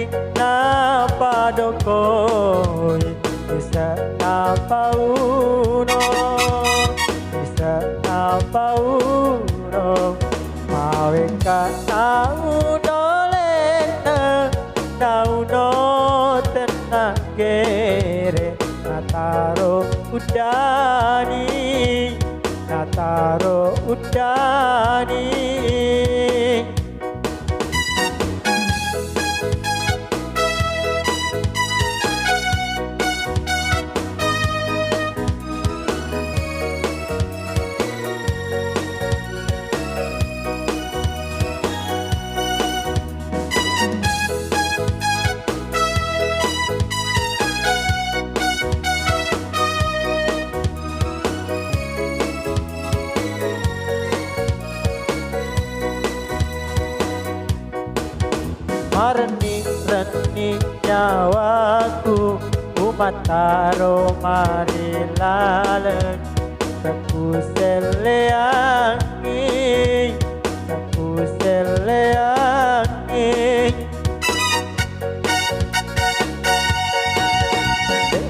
rendik na padokoi bisa apa uno bisa apa uno mawe ka uno lena uno tenang kere nataro udani nataro udani. Renik nyawaku umat taro mari laleng aku seleangi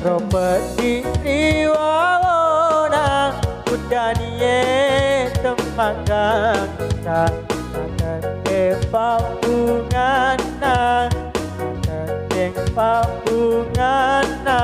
Robert di riwawona udanie temanggang kita pabungana pabungana.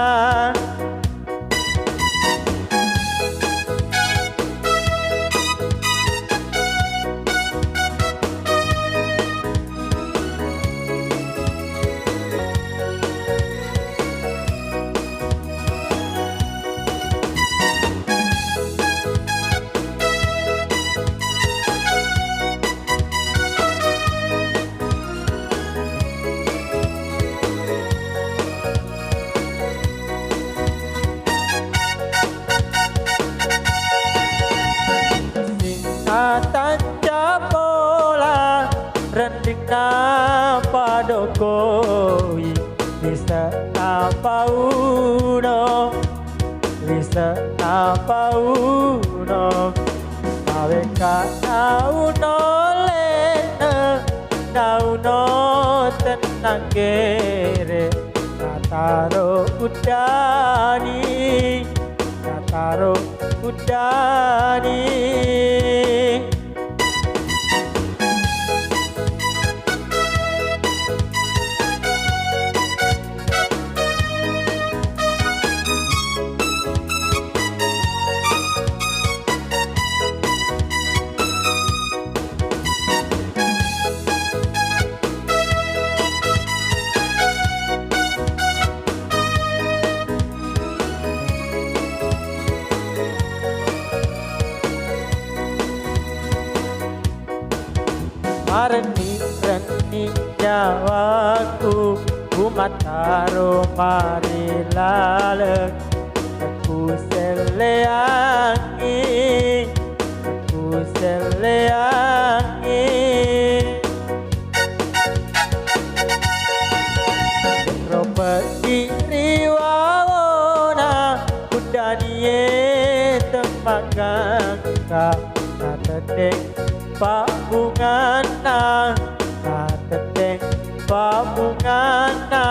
Tanjapola rendik na padokoi bisa apa uno bisa apa uno mawe ka uno lena uno tenang kere nataro udani nataro udani. Renik nyawaku umat taro mari laleng aku seleangi Robert di riwawona udanie temanggang ka teteng pabungana teteng pabungana.